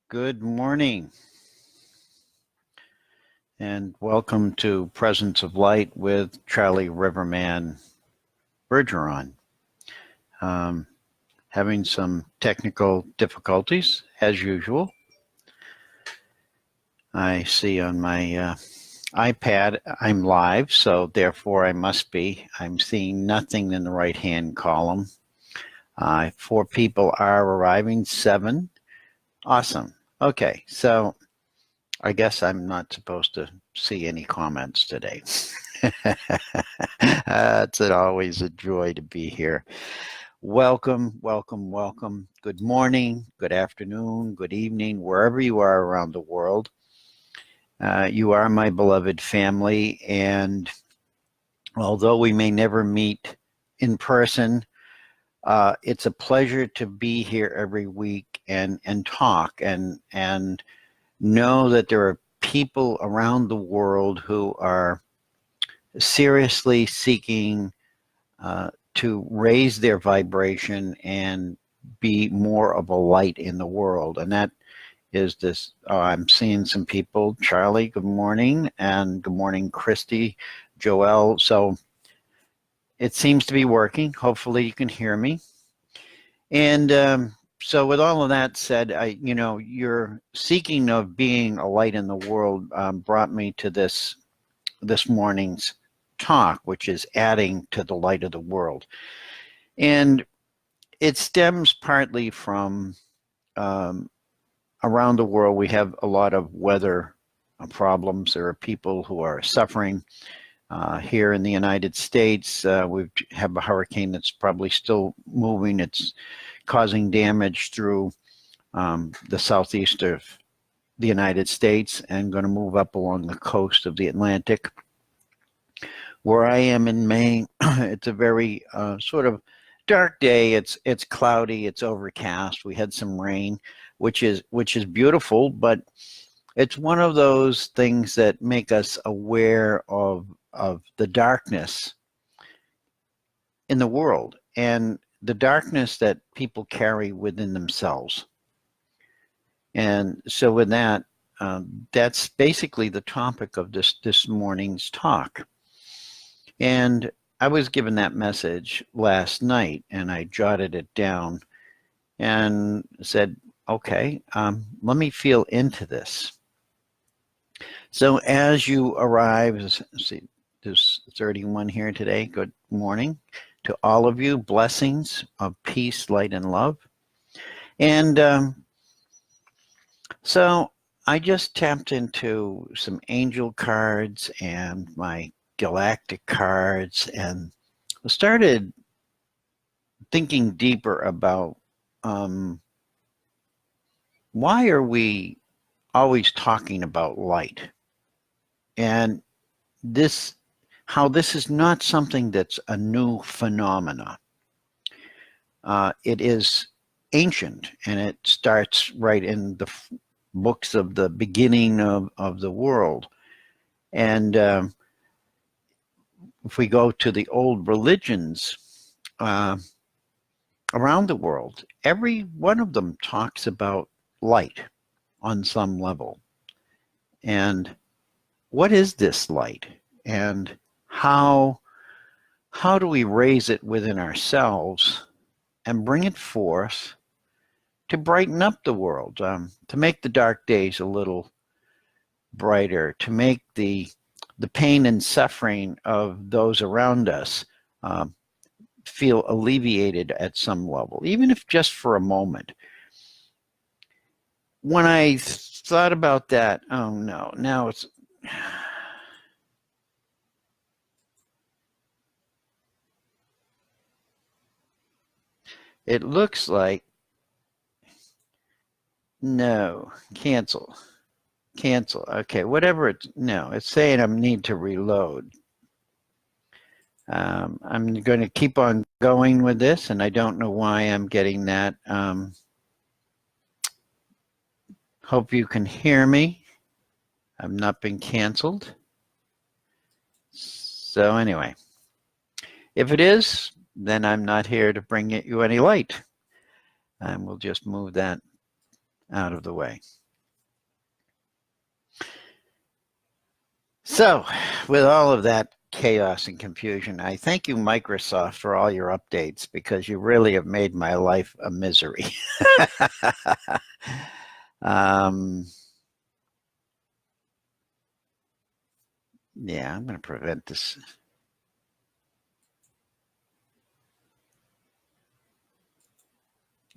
Good morning, and welcome to Presence of Light with Charlie Riverman Bergeron. Having some technical difficulties, as usual. I see on my iPad I'm live, so therefore I'm seeing nothing in the right-hand column. 4 people are arriving, 7. Awesome. Okay, so I guess I'm not supposed to see any comments today. It's always a joy to be here. Welcome, welcome, welcome. Good morning, good afternoon, good evening, wherever you are around the world. You are my beloved family, and although we may never meet in person, it's a pleasure to be here every week and talk and know that there are people around the world who are seriously seeking to raise their vibration and be more of a light in the world. And that is this. I'm seeing some people. Charlie, good morning. And good morning, Christy, Joelle. So it seems to be working. Hopefully you can hear me. And so with all of that said, your seeking of being a light in the world brought me to this morning's talk, which is adding to the light of the world. And it stems partly from around the world. We have a lot of weather problems. There are people who are suffering. Here in the United States, we have a hurricane that's probably still moving. It's causing damage through the southeast of the United States and going to move up along the coast of the Atlantic. Where I am in Maine, it's a very sort of dark day. It's cloudy. It's overcast. We had some rain, which is beautiful, but it's one of those things that make us aware of the darkness in the world and the darkness that people carry within themselves. And so with that, that's basically the topic of this morning's talk. And I was given that message last night, and I jotted it down and said, okay, let me feel into this. So as you arrive, let's see, there's 31 here today. Good morning to all of you. Blessings of peace, light, and love. And so I just tapped into some angel cards and my galactic cards and started thinking deeper about why are we always talking about light, and how this is not something that's a new phenomena. It is ancient, and it starts right in the books of the beginning of the world. And if we go to the old religions around the world, every one of them talks about light on some level. And what is this light? And how do we raise it within ourselves and bring it forth to brighten up the world, to make the dark days a little brighter, to make the pain and suffering of those around us feel alleviated at some level, even if just for a moment. When I thought about that, oh no, now it's... It looks like, no, cancel. Okay, whatever it's, no, it's saying I need to reload. I'm going to keep on going with this, and I don't know why I'm getting that. Hope you can hear me. I've not been canceled. So anyway, if it is, then I'm not here to bring you any light. And we'll just move that out of the way. So, with all of that chaos and confusion, I thank you, Microsoft, for all your updates, because you really have made my life a misery. Yeah, I'm going to prevent this.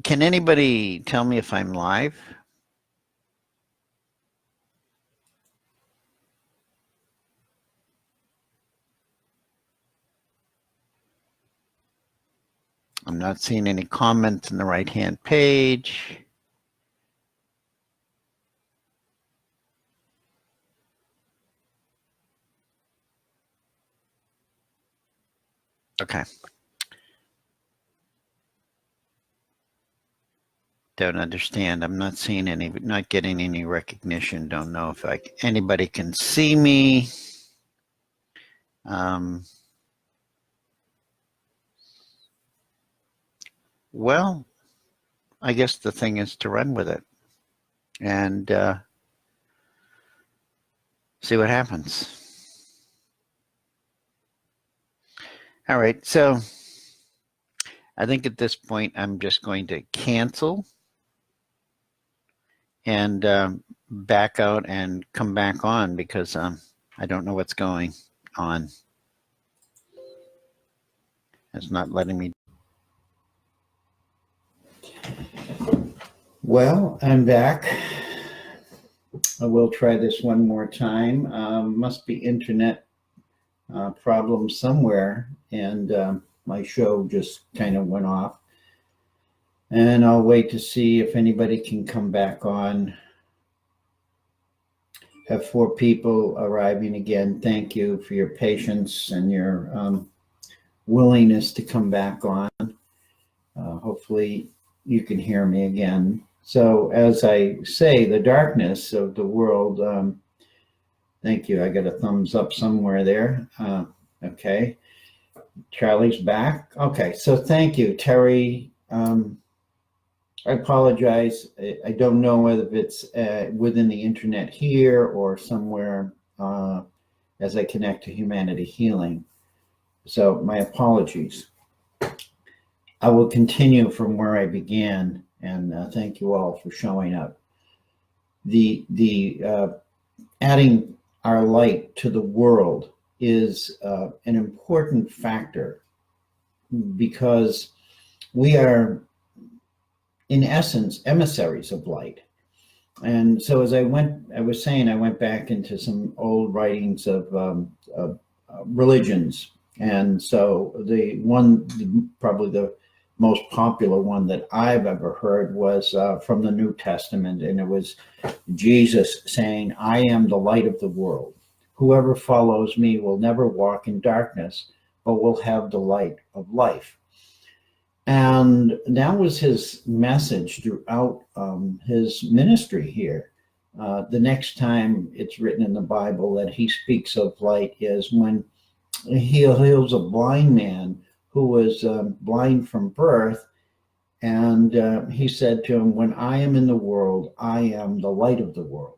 Can anybody tell me if I'm live? I'm not seeing any comments in the right-hand page. Okay. Don't understand. I'm not seeing any, not getting any recognition. Don't know if anybody can see me. Well, I guess the thing is to run with it and see what happens. All right, so I think at this point I'm just going to cancel and back out and come back on, because I don't know what's going on. It's not letting me. Well, I'm back. I will try this one more time. Must be internet problem somewhere, and my show just kind of went off. And I'll wait to see if anybody can come back on. Have 4 people arriving again. Thank you for your patience and your willingness to come back on. Hopefully you can hear me again. So as I say, the darkness of the world, thank you. I got a thumbs up somewhere there. Okay. Charlie's back. Okay. So thank you, Terry. I apologize. I don't know whether it's within the internet here or somewhere as I connect to Humanity Healing. So my apologies. I will continue from where I began, and thank you all for showing up. The adding our light to the world is an important factor, because we are, in essence, emissaries of light. And so as I was saying, I went back into some old writings of religions. And so probably the most popular one that I've ever heard was from the New Testament. And it was Jesus saying, "I am the light of the world. Whoever follows me will never walk in darkness, but will have the light of life." And that was his message throughout his ministry here. The next time it's written in the Bible that he speaks of light is when he heals a blind man who was blind from birth. And he said to him, "When I am in the world, I am the light of the world."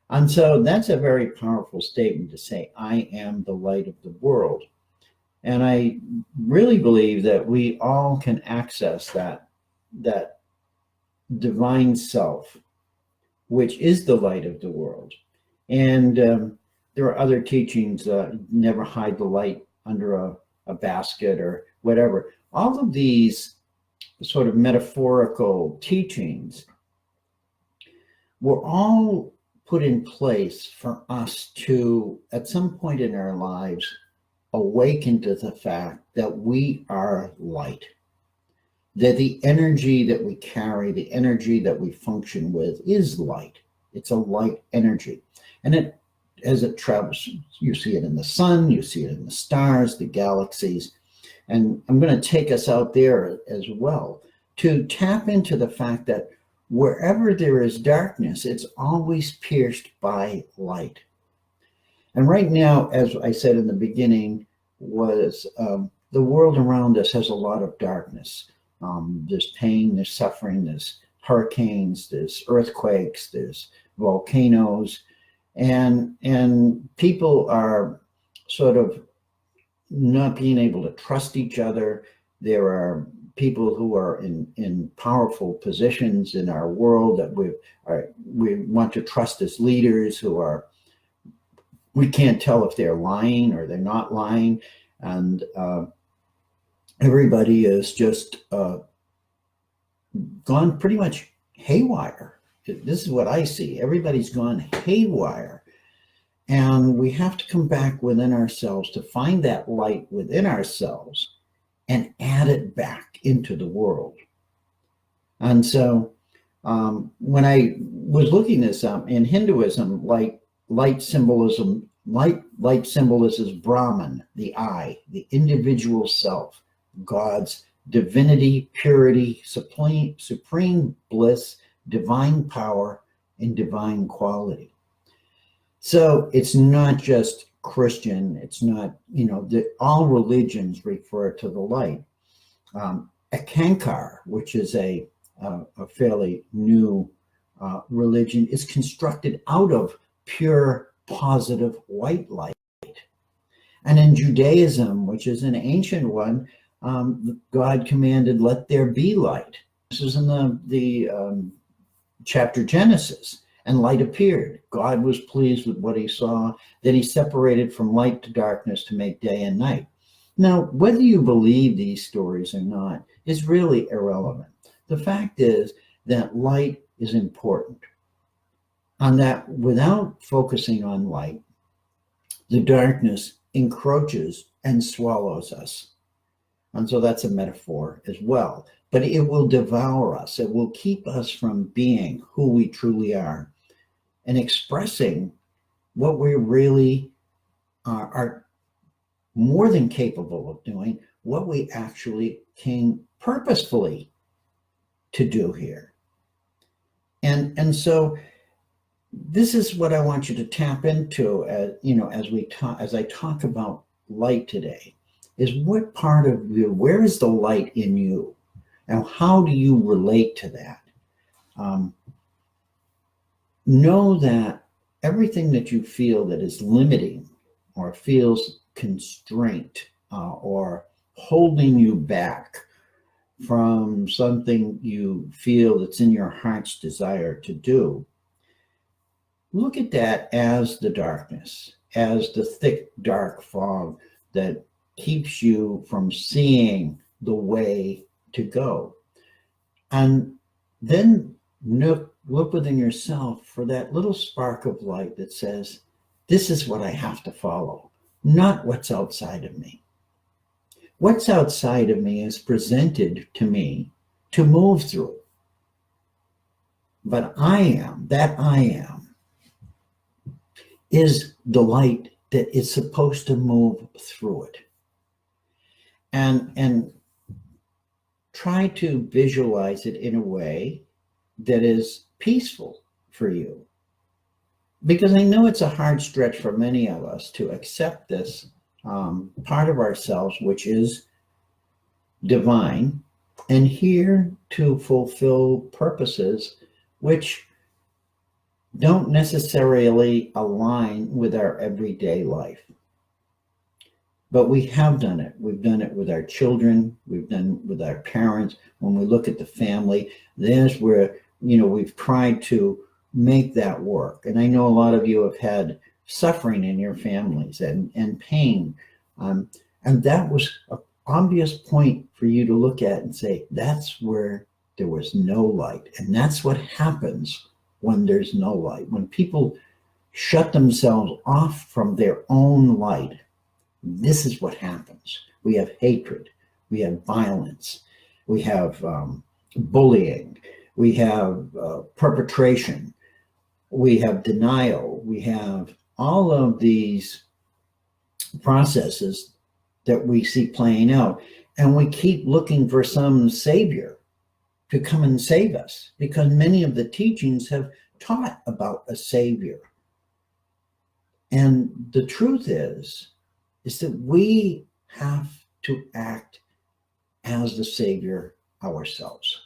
And so that's a very powerful statement to say, "I am the light of the world." And I really believe that we all can access that divine self, which is the light of the world. And there are other teachings, never hide the light under a basket or whatever. All of these sort of metaphorical teachings were all put in place for us to, at some point in our lives, awaken to the fact that we are light, that the energy that we carry, the energy that we function with is light. It's a light energy. And as it travels, you see it in the sun, you see it in the stars, the galaxies. And I'm going to take us out there as well to tap into the fact that wherever there is darkness, it's always pierced by light. And right now, as I said in the beginning, was the world around us has a lot of darkness. There's pain, there's suffering, there's hurricanes, there's earthquakes, there's volcanoes, and people are sort of not being able to trust each other. There are people who are in powerful positions in our world that we want to trust as leaders who are, we can't tell if they're lying or they're not lying. And everybody is just gone pretty much haywire. This is what I see. Everybody's gone haywire. And we have to come back within ourselves to find that light within ourselves and add it back into the world. And so when I was looking this up in Hinduism, like light symbolism, light symbolizes Brahman, the I, the individual self, God's divinity, purity, supreme bliss, divine power, and divine quality. So it's not just Christian, it's not, all religions refer to the light. Ekankar, which is a fairly new religion, is constructed out of pure, positive white light. And in Judaism, which is an ancient one, God commanded, "Let there be light." This is in the chapter Genesis. And light appeared. God was pleased with what he saw. Then he separated from light to darkness to make day and night. Now, whether you believe these stories or not is really irrelevant. The fact is that light is important. And that without focusing on light, the darkness encroaches and swallows us. And so that's a metaphor as well. But it will devour us. It will keep us from being who we truly are and expressing what we really are more than capable of doing, what we actually came purposefully to do here. And so this is what I want you to tap into, as I talk about light today, is what part of you, where is the light in you? And how do you relate to that? Know that everything that you feel that is limiting or feels constraint or holding you back from something you feel that's in your heart's desire to do, look at that as the darkness, as the thick, dark fog that keeps you from seeing the way to go. And then look within yourself for that little spark of light that says, this is what I have to follow, not what's outside of me. What's outside of me is presented to me to move through. But I am is the light that is supposed to move through it. And try to visualize it in a way that is peaceful for you. Because I know it's a hard stretch for many of us to accept this part of ourselves, which is divine, and here to fulfill purposes which don't necessarily align with our everyday life. But we have done it. We've done it with our children. We've done it with our parents. When we look at the family, there's where, we've tried to make that work. And I know a lot of you have had suffering in your families and pain. And that was an obvious point for you to look at and say, that's where there was no light. And that's what happens when there's no light. When people shut themselves off from their own light, this is what happens. We have hatred, we have violence, we have bullying, we have perpetration, we have denial, we have all of these processes that we see playing out. And we keep looking for some savior to come and save us, because many of the teachings have taught about a savior. And the truth is that we have to act as the savior ourselves.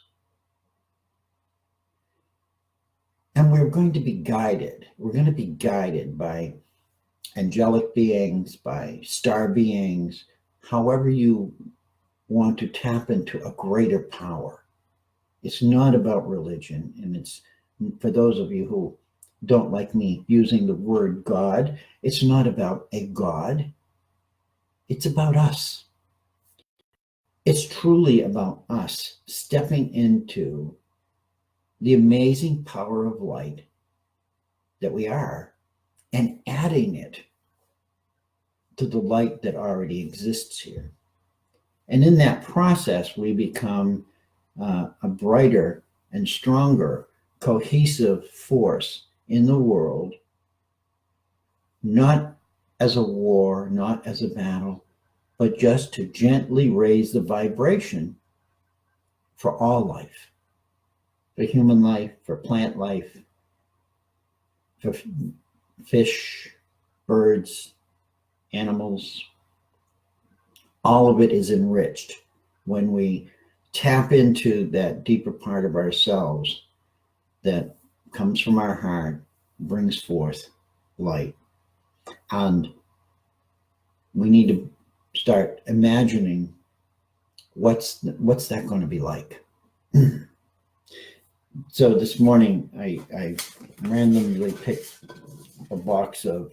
going to be guided. We're going to be guided by angelic beings, by star beings, however you want to tap into a greater power. It's not about religion. And it's, for those of you who don't like me using the word God, it's not about a God. It's about us. It's truly about us stepping into the amazing power of light that we are and adding it to the light that already exists here. And in that process, we become a brighter and stronger, cohesive force in the world, not as a war, not as a battle, but just to gently raise the vibration for all life, for human life, for plant life, for fish, birds, animals. All of it is enriched when we tap into that deeper part of ourselves that comes from our heart, brings forth light. And we need to start imagining what's that going to be like. So this morning, I randomly picked a box of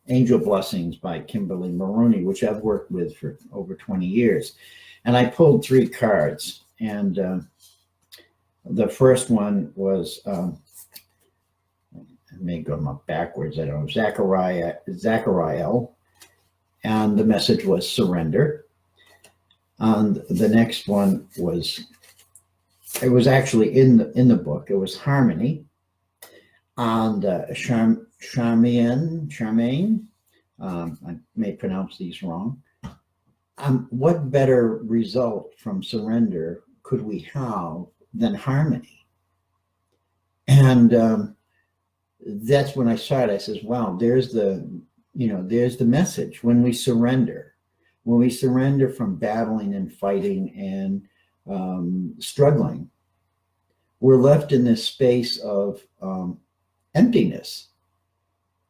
Angel Blessings by Kimberly Maroney, which I've worked with for over 20 years. And I pulled 3 cards. And the first one was, I may go up backwards, I don't know, Zachariel. And the message was surrender. And the next one was, it was actually in the book, it was harmony. And Charmaine, I may pronounce these wrong. What better result from surrender could we have than harmony? And that's when I saw it. I says, wow, there's the message. When we surrender from battling and fighting and struggling, we're left in this space of emptiness.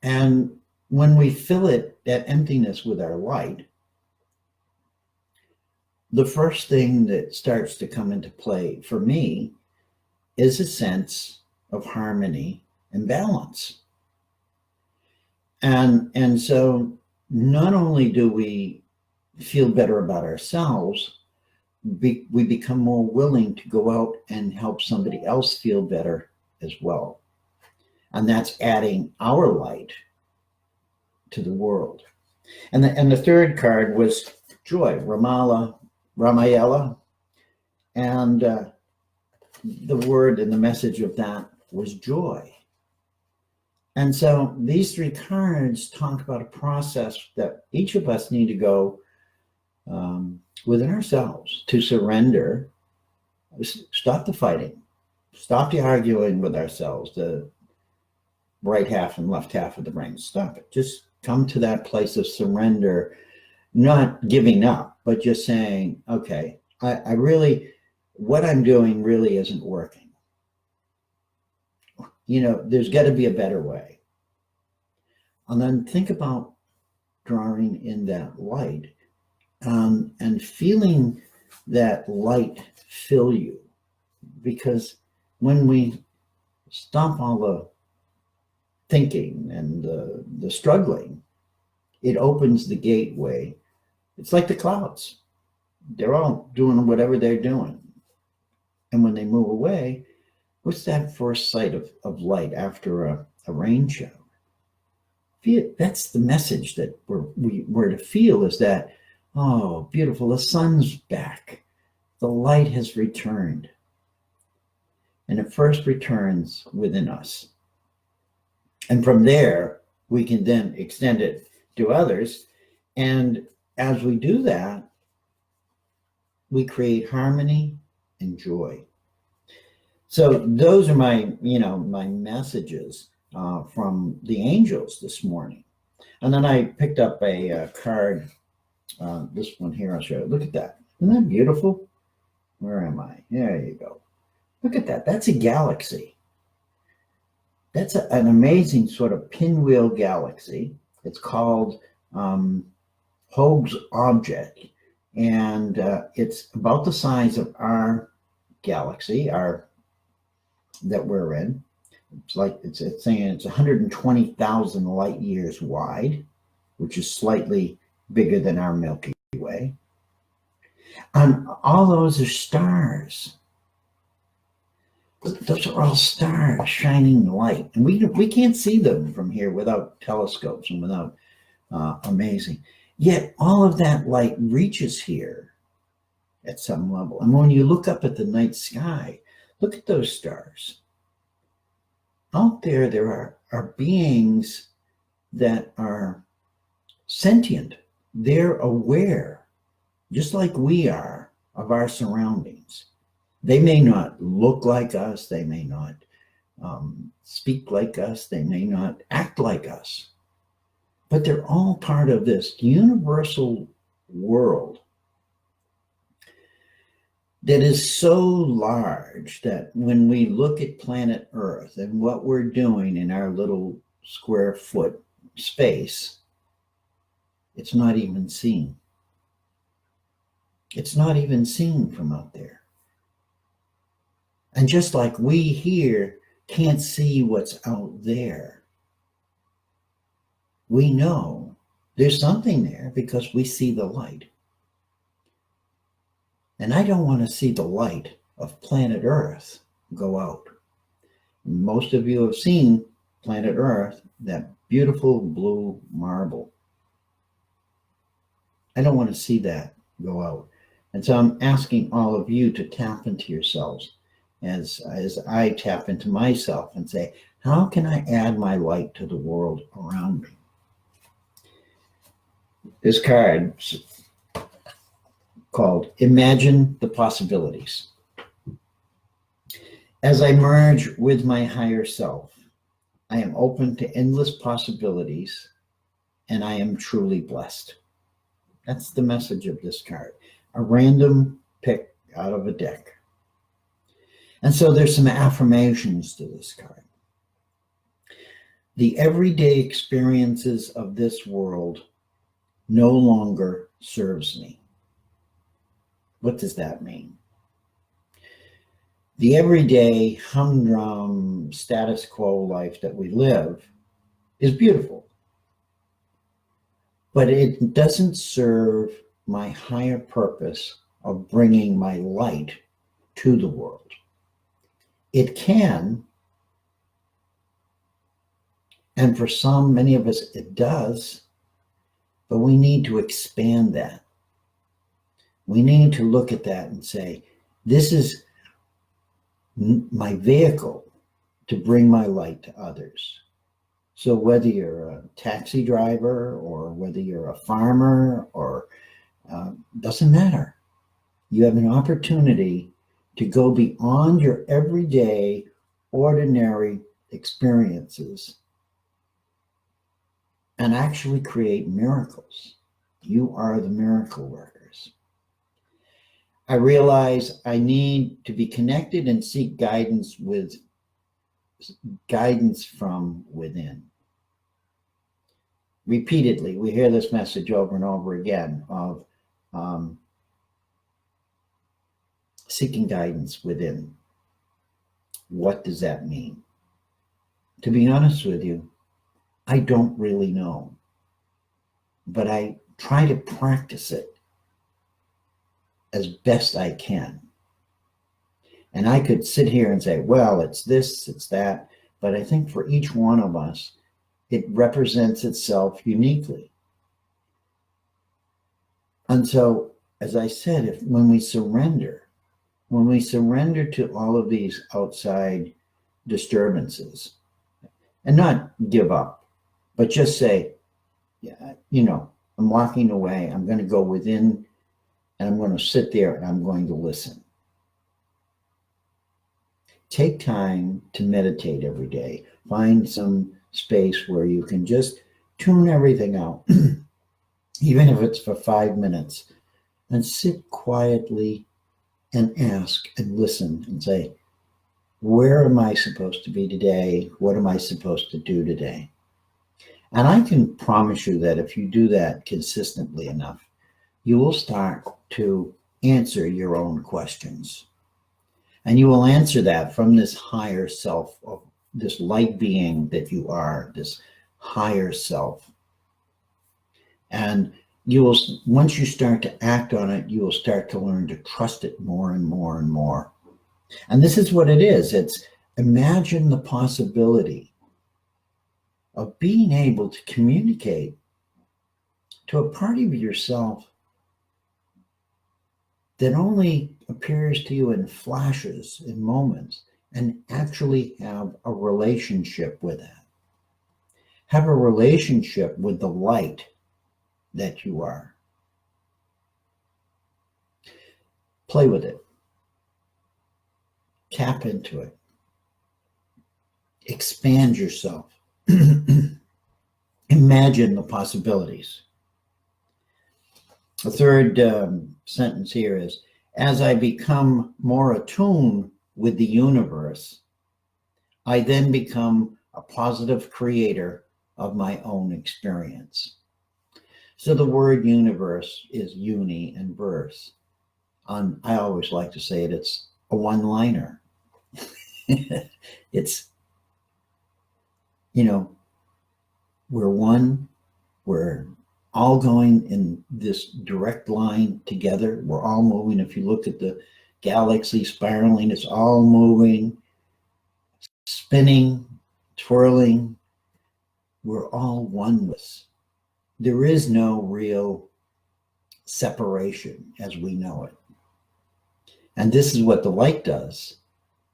And when we fill that emptiness with our light, the first thing that starts to come into play for me is a sense of harmony and balance. And so not only do we feel better about ourselves, we become more willing to go out and help somebody else feel better as well. And that's adding our light to the world. And the third card was joy, Ramayela. And the word and the message of that was joy. And so these 3 cards talk about a process that each of us need to go within ourselves to surrender, stop the fighting, stop the arguing with ourselves, the right half and left half of the brain. Stop it. Just come to that place of surrender, not giving up, but just saying, okay, I really, what I'm doing really isn't working. There's got to be a better way. And then think about drawing in that light and feeling that light fill you. Because when we stop all the thinking and the struggling, it opens the gateway. It's like the clouds. They're all doing whatever they're doing. And when they move away, what's that first sight of light after a rain shower? That's the message that we're to feel, is that, oh, beautiful, the sun's back. The light has returned. And it first returns within us. And from there, we can then extend it to others. And as we do that, we create harmony and joy. So those are my messages from the angels this morning. And then I picked up a card, this one here, I'll show you. Look at that. Isn't that beautiful? Where am I? There you go. Look at that. That's a galaxy. That's an amazing sort of pinwheel galaxy. It's called Hoag's Object, and it's about the size of our galaxy, that we're in. It's saying it's 120,000 light years wide, which is slightly bigger than our Milky Way. And all those are stars. Those are all stars shining light, and we can't see them from here without telescopes and without amazing. Yet all of that light reaches here at some level. And when you look up at the night sky, look at those stars. Out there are beings that are sentient. They're aware, just like we are, of our surroundings. They may not look like us. They may not speak like us. They may not act like us. But they're all part of this universal world that is so large that when we look at planet Earth and what we're doing in our little square foot space, it's not even seen. It's not even seen from out there. And just like we here can't see what's out there, we know there's something there because we see the light. And I don't want to see the light of planet Earth go out. Most of you have seen planet Earth, that beautiful blue marble. I don't want to see that go out. And so I'm asking all of you to tap into yourselves as I tap into myself and say, how can I add my light to the world around me? This card's called Imagine the Possibilities. As I merge with my higher self, I am open to endless possibilities, and I am truly blessed. That's the message of this card, a random pick out of a deck. And so there's some affirmations to this card. The everyday experiences of this world no longer serves me. What does that mean? The everyday humdrum status quo life that we live is beautiful, but it doesn't serve my higher purpose of bringing my light to the world. It can, and for many of us, it does, but we need to expand that. We need to look at that and say, this is my vehicle to bring my light to others. So whether you're a taxi driver or whether you're a farmer or doesn't matter. You have an opportunity to go beyond your everyday, ordinary experiences and actually create miracles. You are the miracle workers. I realize I need to be connected and seek guidance from within. Repeatedly, we hear this message over and over again of seeking guidance within. What does that mean? To be honest with you, I don't really know, but I try to practice it as best I can. And I could sit here and say, well, it's this, it's that, but I think for each one of us, it represents itself uniquely. And so, as I said, when we surrender to all of these outside disturbances, and not give up, but just say, yeah, I'm walking away, I'm going to go within, and I'm going to sit there and I'm going to listen. Take time to meditate every day. Find some space where you can just tune everything out, even if it's for 5 minutes, and sit quietly and ask and listen and say, Where am I supposed to be today? What am I supposed to do today? And I can promise you that if you do that consistently enough, you will start to answer your own questions. And you will answer that from this higher self, of this light being that you are, this higher self. And you will, once you start to act on it, you will start to learn to trust it more and more and more. And this is what it is. It's imagine the possibility of being able to communicate to a part of yourself that only appears to you in flashes, in moments, and actually have a relationship with that. Have a relationship with the light that you are. Play with it. Tap into it. Expand yourself. Imagine the possibilities. The third sentence here is, as I become more attuned with the universe, I then become a positive creator of my own experience. So the word universe is uni and verse. I always like to say it's a one-liner. It's, we're one, we're all going in this direct line together. We're all moving. If you look at the galaxy spiraling, it's all moving, spinning, twirling. We're all oneness. There is no real separation as we know it. And this is what the light does.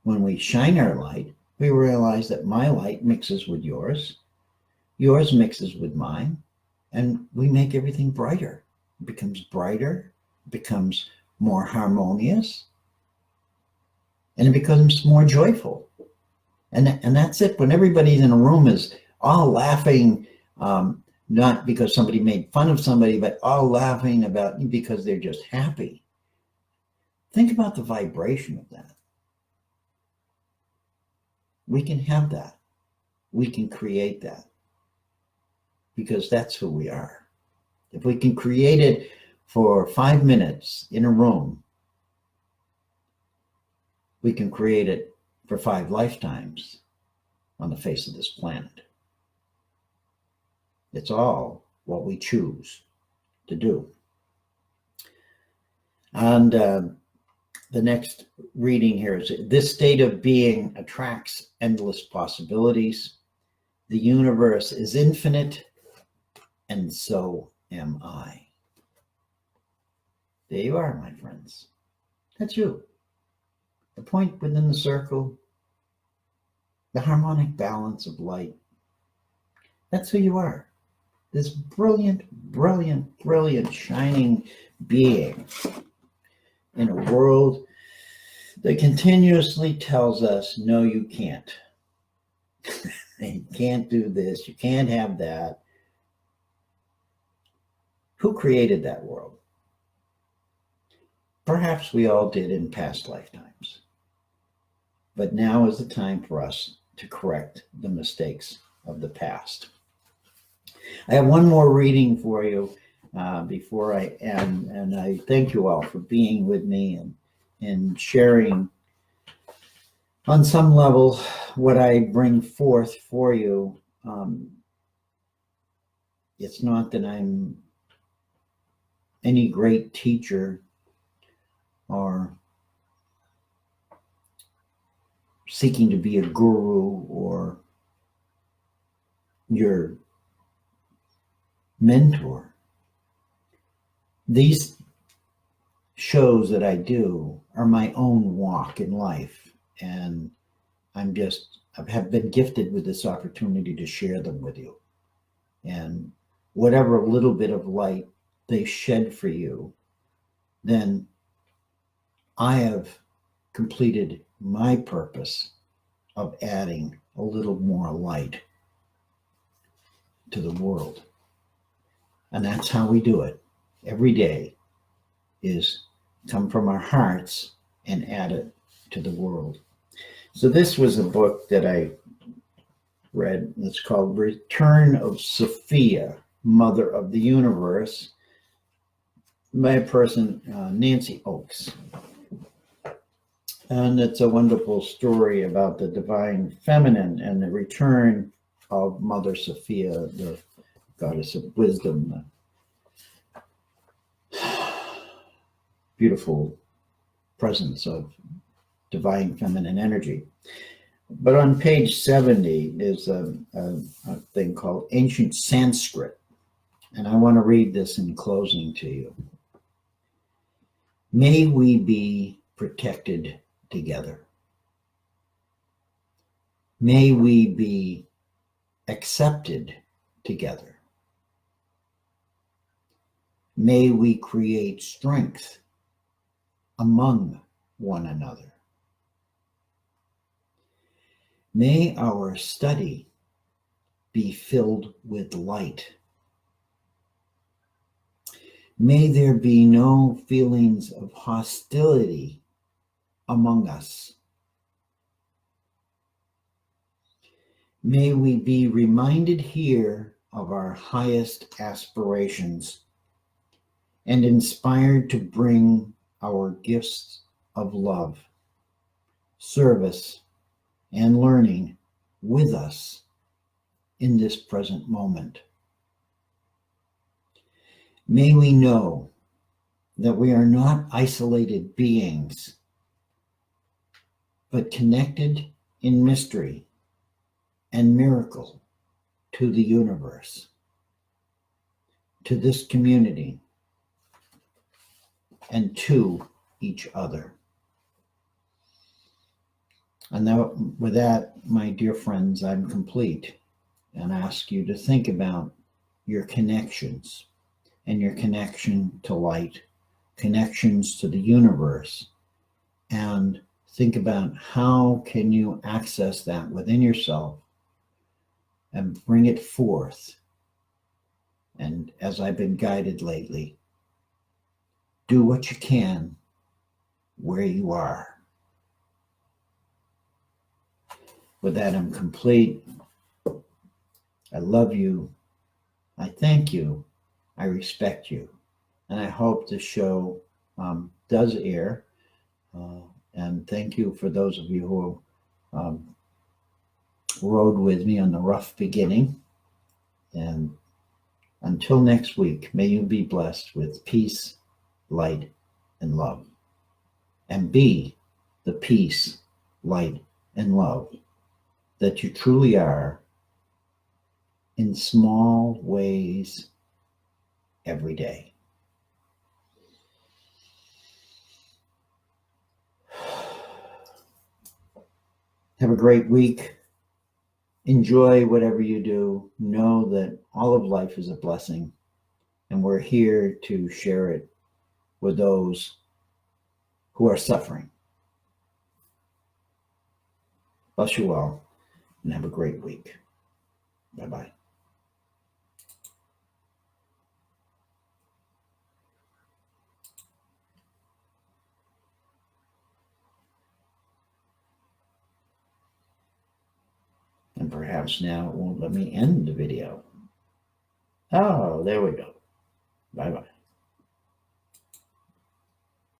When we shine our light, we realize that my light mixes with yours mixes with mine, and we make everything brighter. It becomes brighter, it becomes more harmonious, and it becomes more joyful. And that's it. When everybody in a room is all laughing, not because somebody made fun of somebody, but all laughing because they're just happy. Think about the vibration of that. We can have that. We can create that. Because that's who we are. If we can create it for 5 minutes in a room, we can create it for 5 lifetimes on the face of this planet. It's all what we choose to do. And the next reading here is, this state of being attracts endless possibilities. The universe is infinite, and so am I. There you are, my friends. That's you. The point within the circle, the harmonic balance of light. That's who you are. This brilliant, brilliant, brilliant, shining being in a world that continuously tells us, no, you can't. You can't do this. You can't have that. Who created that world? Perhaps we all did in past lifetimes. But now is the time for us to correct the mistakes of the past. I have one more reading for you before I end, and I thank you all for being with me and sharing on some level what I bring forth for you. It's not that I'm any great teacher or seeking to be a guru or your mentor. These shows that I do are my own walk in life, and I have been gifted with this opportunity to share them with you. And whatever little bit of light they shed for you, then I have completed my purpose of adding a little more light to the world. And that's how we do it every day, is come from our hearts and add it to the world. So this was a book that I read. It's called Return of Sophia, Mother of the Universe, by a person, Nancy Oakes. And it's a wonderful story about the divine feminine and the return of Mother Sophia, the goddess of wisdom, the beautiful presence of divine feminine energy. But on page 70 is a thing called Ancient Sanskrit. And I want to read this in closing to you. May we be protected together. May we be accepted together. May we create strength among one another. May our study be filled with light. May there be no feelings of hostility among us. May we be reminded here of our highest aspirations and inspired to bring our gifts of love, service, and learning with us in this present moment. May we know that we are not isolated beings, but connected in mystery and miracle to the universe, to this community, and to each other. And now, with that, my dear friends, I'm complete, and ask you to think about your connections and your connection to light, connections to the universe, and think about how can you access that within yourself and bring it forth. And as I've been guided lately, do what you can where you are. With that, I'm complete. I love you. I thank you. I respect you. And I hope the show does air. And thank you for those of you who rode with me on the rough beginning. And until next week, may you be blessed with peace, light, and love. And be the peace, light, and love that you truly are in small ways every day. Have a great week. Enjoy whatever you do. Know that all of life is a blessing, and we're here to share it with those who are suffering. Bless you all, and have a great week. Bye-bye. And perhaps now it won't let me end the video. Oh, there we go. Bye-bye.